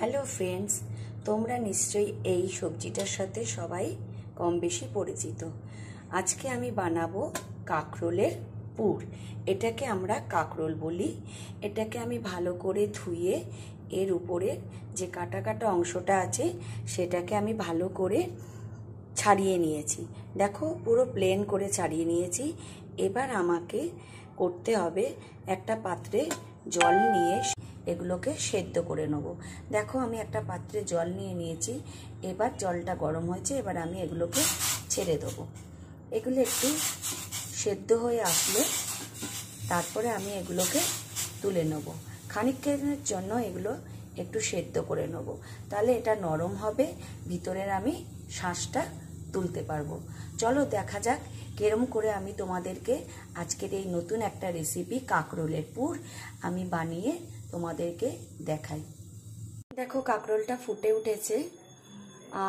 Hello friends, তোমরা নিশ্চয়ই এই সবজিটার সাথে সবাই কম বেশি পরিচিত। আজকে আমি বানাবো কাঁকরোলের পুর। এটাকে আমরা কাঁকরোল বলি। এটাকে আমি ভালো করে ধুয়ে এর উপরে যে কাটা কাটা অংশটা আছে সেটাকে আমি ভালো করে ছাড়িয়ে নিয়েছি। দেখো, পুরো প্লেন করে ছাড়িয়ে নিয়েছি। এবার আমাকে করতে হবে, একটা পাত্রে জল নিয়ে এগুলোকে সেদ্ধ করে নেব। দেখো, আমি একটা পাত্রে জল নিয়ে নিয়েছি। এবার জলটা গরম হয়েছে, এবার আমি এগুলোকে ছেড়ে দেবো। এগুলো একটু সেদ্ধ হয়ে আসলে তারপরে আমি এগুলোকে তুলে নেব। খানিকক্ষণের জন্য এগুলো একটু সেদ্ধ করে নেব, তাহলে এটা নরম হবে, ভিতরের আমি শাঁসটা তুলতে পারবো। চলো দেখা যাক কেরম করে আমি তোমাদেরকে আজকের এই নতুন একটা রেসিপি কাঁকরোলের পুর আমি বানিয়ে তোমাদেরকে দেখাই। দেখো, কাঁকরোলটা ফুটে উঠেছে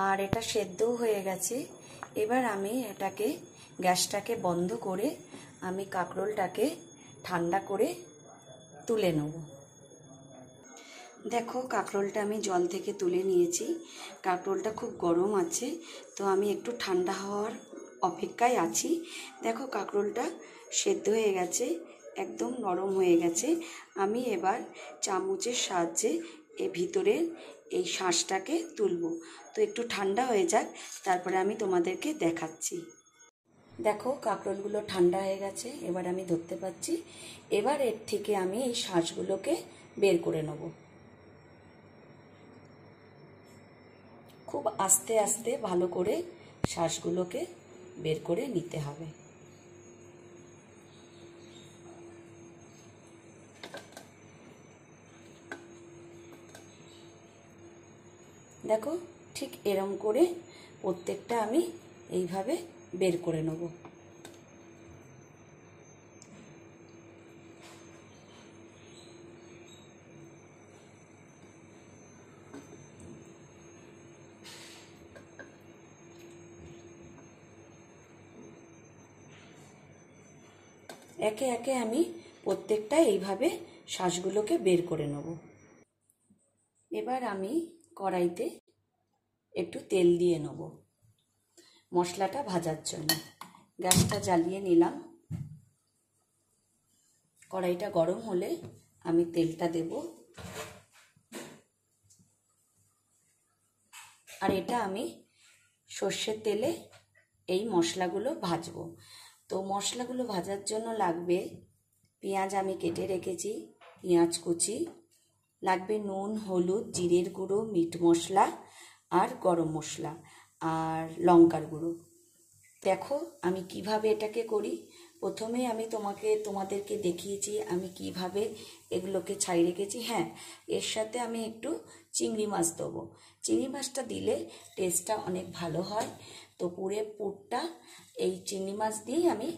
আর এটা সেদ্ধও হয়ে গেছে। এবার আমি এটাকে গ্যাসটাকে বন্ধ করে আমি কাঁকরোলটাকে ঠান্ডা করে তুলে নেব। দেখো, কাঁকরোলটা আমি জল থেকে তুলে নিয়েছি। কাঁকরোলটা খুব গরম আছে, তো আমি একটু ঠান্ডা হওয়ার অপেক্ষায় আছি। দেখো, কাঁকরোলটা সেদ্ধ হয়ে গেছে, একদম নরম হয়ে গেছে। আমি এবার চামচের সাহায্যে ভিতরের এই শাঁসটাকে তুলব। তো একটু ঠান্ডা হয়ে যাক, তারপরে আমি তোমাদেরকে দেখাচ্ছি। দেখো, কাঁকরোলগুলো ঠান্ডা হয়ে গেছে, এবার আমি ধরতে পারছি। এবার এর থেকে আমি এই শাঁসগুলোকে বের করে নেব। খুব আস্তে আস্তে ভালো করে শাঁসগুলোকে বের করে নিতে হবে। দেখো, ঠিক এরম করে প্রত্যেকটা আমি এইভাবে বের করে নেব। একে একে আমি প্রত্যেকটা এইভাবে শাঁসগুলোকে বের করে নেব। এবার আমি কড়াইতে একটু তেল দিয়ে নেব মশলাটা ভাজার জন্য। গ্যাসটা জ্বালিয়ে নিলাম। কড়াইটা গরম হলে আমি তেলটা দেব, আর এটা আমি সর্ষের তেলে এই মশলাগুলো ভাজবো। তো মশলাগুলো ভাজার জন্য লাগবে পেঁয়াজ, আমি কেটে রেখেছি, পেঁয়াজ কুচি লাগবে, নুন, হলুদ, জিরের গুঁড়ো, মিট মশলা আর গরম মশলা আর লঙ্কার গুঁড়ো। দেখো আমি কিভাবে এটাকে করি। প্রথমে আমি তোমাদেরকে দেখিয়েছি আমি কিভাবে এগুলোকে ছাই রেখেছি। হ্যাঁ, এর সাথে আমি একটু চিংড়ি মাছ দেবো। চিংড়ি মাছটা দিলে টেস্টটা অনেক ভালো হয়। তো পুরটা এই চিংড়ি মাছ দিয়েই আমি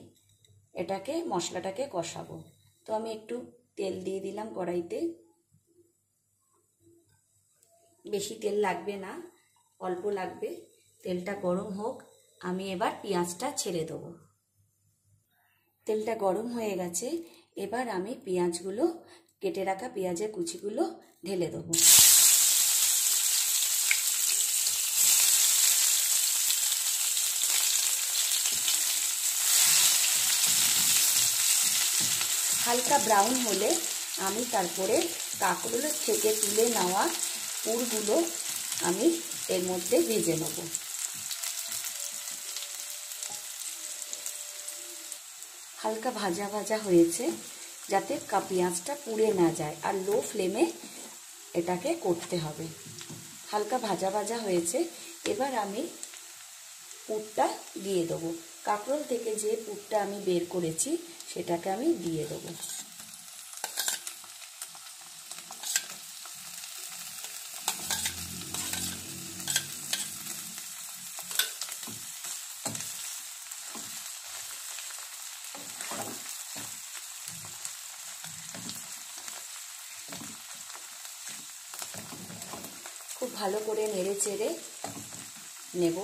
এটাকে মশলাটাকে কষাবো। তো আমি একটু তেল দিয়ে দিলাম কড়াইতে। বেশি তেল লাগবে না, অল্প লাগবে। তেলটা গরম হোক, আমি এবার পেঁয়াজটা ছেড়ে দেবো। তেলটা গরম হয়ে গেছে, এবার আমি পেঁয়াজগুলো, কেটে রাখা পেঁয়াজের কুচিগুলো ঢেলে দেবো। হালকা ব্রাউন হলে আমি তারপরে কাঁকরোলের থেকে তুলে নেওয়া পুরগুলো আমি এর মধ্যে ভেজে নেব। হালকা ভাজা ভাজা হয়েছে, যাতে পেঁয়াজটা পুড়ে না যায়, আর লো ফ্লেমে এটাকে করতে হবে। হালকা ভাজা ভাজা হয়েছে, এবার আমি পুরটা দিয়ে দেবো। কাঁকরোল থেকে যে পুরটা আমি বের করেছি সেটাকে আমি দিয়ে দেবো। খুব ভালো করে নেড়ে চেড়ে নেব।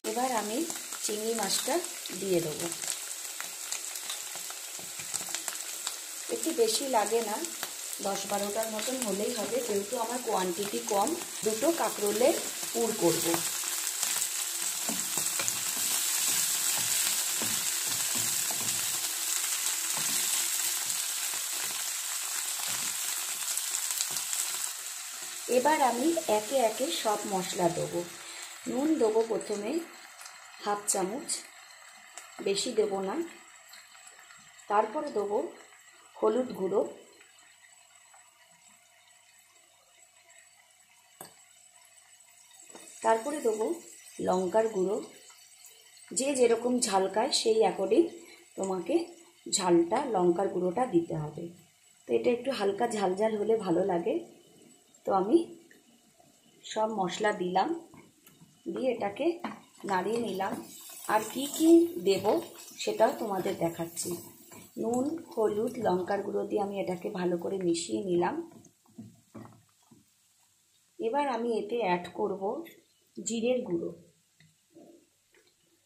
এবার আমি চিংড়ি মাছটা দিয়ে দেবো। কোয়ান্টিটি বেশি লাগে না, 10-12টার মতন হলেই হবে, যেহেতু আমার কোয়ান্টিটি কম, 2টো কাঁকরোলের পুর করব। এবার আমি একে একে সব মশলা দেবো। নুন দেবো প্রথমে 1/2 চামচ, বেশি দেব না। তারপরে দেবো হলুদ গুঁড়ো, তারপরে দেবো লঙ্কার গুঁড়ো। যে যেরকম ঝাল খায় সেই অ্যাকর্ডিং তোমাকে ঝালটা, লঙ্কার গুঁড়োটা দিতে হবে। তো এটা একটু হালকা ঝাল ঝাল হলে ভালো লাগে। তো আমি সব মশলা দিলাম, দিয়ে এটাকে নাড়িয়ে নিলাম। আর কি কি দেব সেটাও তোমাদের দেখাচ্ছি। নুন, হলুদ, লঙ্কার গুঁড়ো দিয়ে আমি এটাকে ভালো করে মিশিয়ে নিলাম। এবার আমি এতে অ্যাড করব জিরের গুঁড়ো।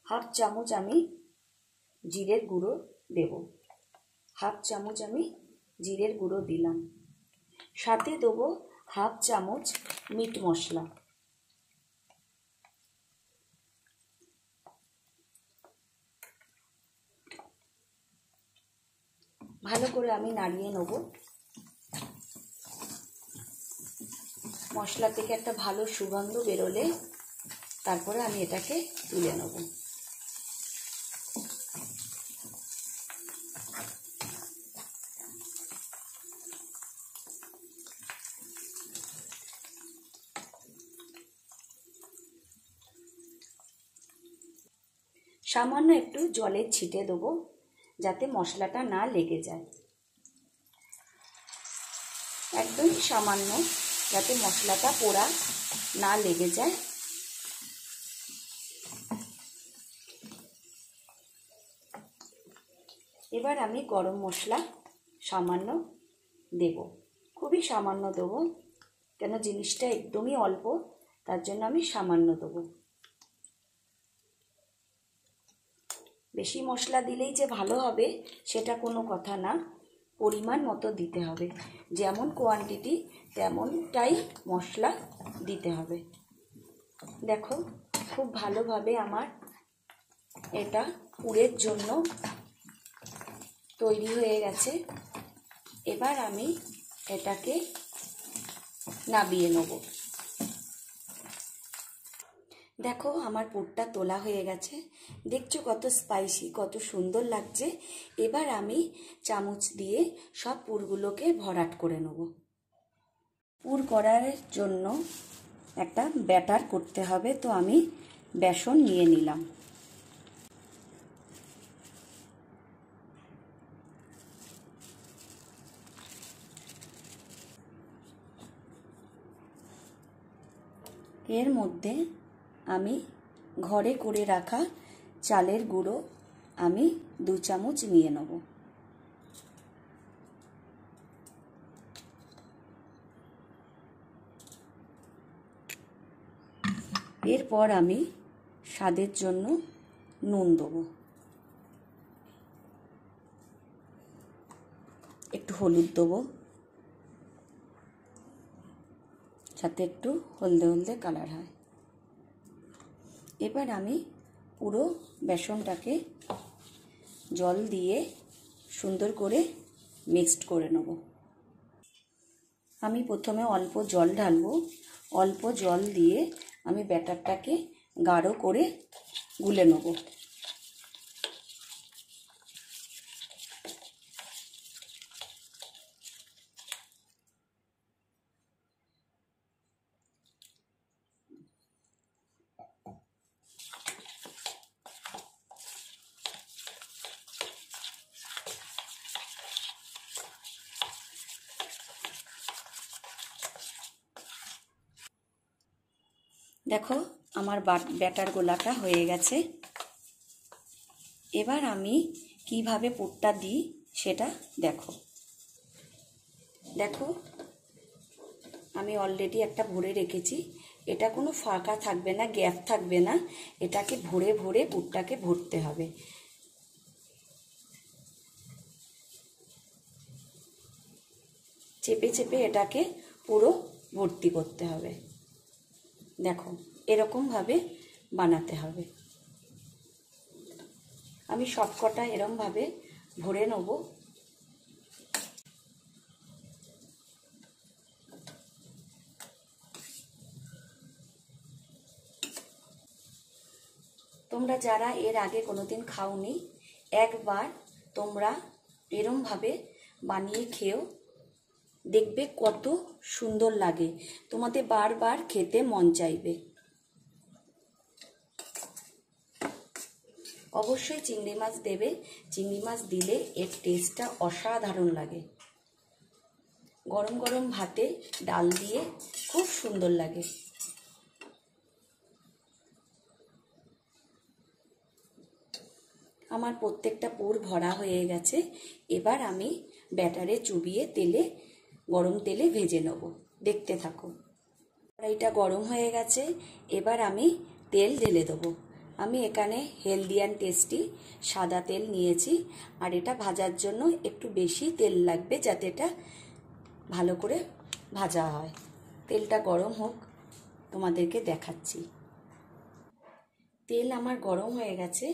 1/2 চামচ আমি জিরের গুঁড়ো দেব। 1/2 চামচ আমি জিরের গুঁড়ো দিলাম। সাথে দেবো 1/2 চামচ মিট মশলা। ভালো করে আমি নাড়িয়ে নেব। মশলা থেকে একটা ভালো সুগন্ধ বেরোলে তারপরে আমি এটাকে তুলে নেব। সামান্য একটু জলের ছিটে দেবো যাতে মশলাটা না লেগে যায়, একদম সামান্য, যাতে মশলাটা পোড়া না লেগে যায়। এবার আমি গরম মশলা সামান্য দেব, খুবই সামান্য দেবো, কেন জিনিসটা একদমই অল্প, তার জন্য আমি সামান্য দেবো। বেশি মশলা দিলেই যে ভালো হবে সেটা কোনো কথা না, পরিমাণ মতো দিতে হবে। যেমন কোয়ান্টিটি তেমনটাই মশলা দিতে হবে। দেখো খুব ভালোভাবে আমার এটা পুরের জন্য তৈরি হয়ে গেছে। এবার আমি এটাকে নামিয়ে নেব। দেখো আমার পুরটা তোলা হয়ে গেছে, দেখছো কত স্পাইসি, কত সুন্দর লাগছে। এবার আমি চামচ দিয়ে সব পুরগুলোকে ভরাট করে নেব। পুর করার জন্য একটা ব্যাটার করতে হবে, তো আমি বেসন নিয়ে নিলাম। এর মধ্যে আমি ঘরে করে রাখা চালের গুঁড়ো আমি 2 চামচ নিয়ে নেব। এরপর আমি স্বাদের জন্য নুন দেবো, একটু হলুদ দেবো, সাথে একটু হলদে হলদে কালার হয়। এবার আমি পুরো বেসনটাকে জল দিয়ে সুন্দর করে মিক্সড করে নেব। আমি প্রথমে অল্প জল ঢালবো, অল্প জল দিয়ে আমি ব্যাটারটাকে গাঢ় করে গুলে নেব। দেখো আমার ব্যাটার গোলাটা হয়ে গেছে। এবার আমি কিভাবে পুরটা দিই সেটা দেখো। দেখো আমি অলরেডি একটা ভরে রেখেছি, এটা কোনো ফাঁকা থাকবে না, গ্যাপ থাকবে না, এটাকে ভরে ভরে পুরটাকে ভরতে হবে। চেপে চেপে এটাকে পুরো ভর্তি করতে হবে। দেখো এরকমভাবে বানাতে হবে। আমি সবকটা এরকমভাবে ভরে নেব। তোমরা যারা এর আগে কোনোদিন খাওনি, একবার তোমরা এরমভাবে বানিয়ে খেও, দেখবে কত সুন্দর লাগে, তোমাদের বারবার খেতে মন চাইবে। অবশ্যই চিংড়ি মাছ দেবে, চিংড়ি মাছ দিলে এর টেস্টটা অসাধারণ লাগে। গরম গরম ভাতে ডাল দিয়ে খুব সুন্দর লাগে। আমার প্রত্যেকটা পুর ভরা হয়ে গেছে। এবার আমি ব্যাটারে চুবিয়ে তেলে, গরম তেলে ভেজে নেব। দেখতে থাকো। কড়াইটা গরম হয়ে গেছে, এবার আমি তেল ঢেলে দেবো। আমি এখানে হেলদি অ্যান্ড টেস্টি সাদা তেল নিয়েছি, আর এটা ভাজার জন্য একটু বেশি তেল লাগবে, যাতে এটা ভালো করে ভাজা হয়। তেলটা গরম হোক, তোমাদেরকে দেখাচ্ছি। তেল আমার গরম হয়ে গেছে,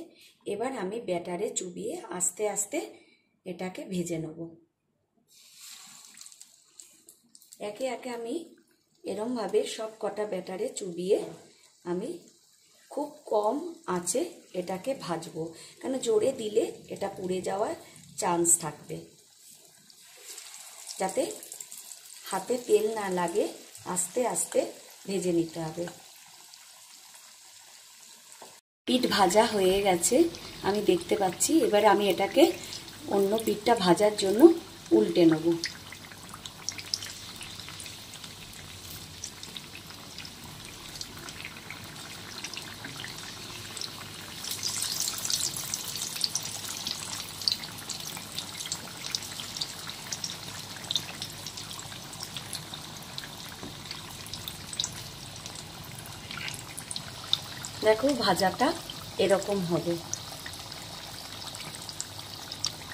এবার আমি ব্যাটারে চুবিয়ে আস্তে আস্তে এটাকে ভেজে নেব। একে একে আমি এরমভাবে সব কটা ব্যাটারে চুবিয়ে আমি খুব কম আঁচে এটাকে ভাজবো, কেন জোরে দিলে এটা পুড়ে যাওয়ার চান্স থাকবে। যাতে হাতে তেল না লাগে, আস্তে আস্তে ভেজে নিতে হবে। পিঠ ভাজা হয়ে গেছে, আমি দেখতে পাচ্ছি। এবার আমি এটাকে অন্য পিঠটা ভাজার জন্য উল্টে নেব। দেখো ভাজাটা এরকম হবে।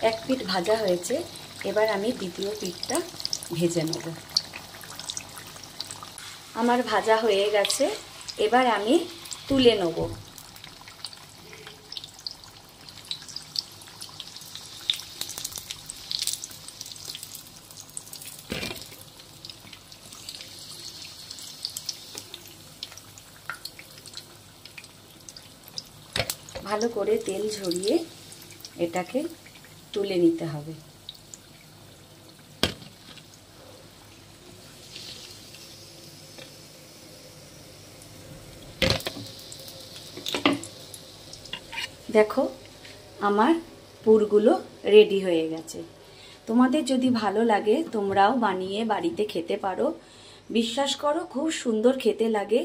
এক পিঠ ভাজা হয়েছে, এবার আমি দ্বিতীয় পিঠটা ভেজে নেব। আমার ভাজা হয়ে গেছে, এবার আমি তুলে নেব। ভালো করে তেল ঝরিয়ে এটাকে তুলে নিতে হবে। দেখো আমার পুরগুলো রেডি হয়ে গেছে। তোমাদের যদি ভালো লাগে তোমরাও বানিয়ে বাড়িতে খেতে পারো। বিশ্বাস করো খুব সুন্দর খেতে লাগে।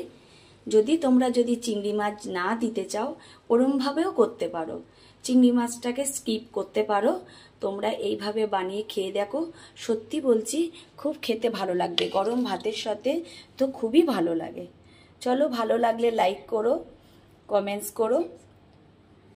তোমরা যদি চিংড়ি মাছ না দিতে চাও, ওরমভাবেও করতে পারো। চিংড়ি মাছটাকে স্কিপ করতে পারো। তোমরা এইভাবে বানিয়ে খেয়ে দেখো, সত্যি বলছি খুব খেতে ভালো লাগবে। গরম ভাতের সাথে তো খুবই ভালো লাগে। চলো, ভালো লাগলে লাইক করো, কমেন্টস করো।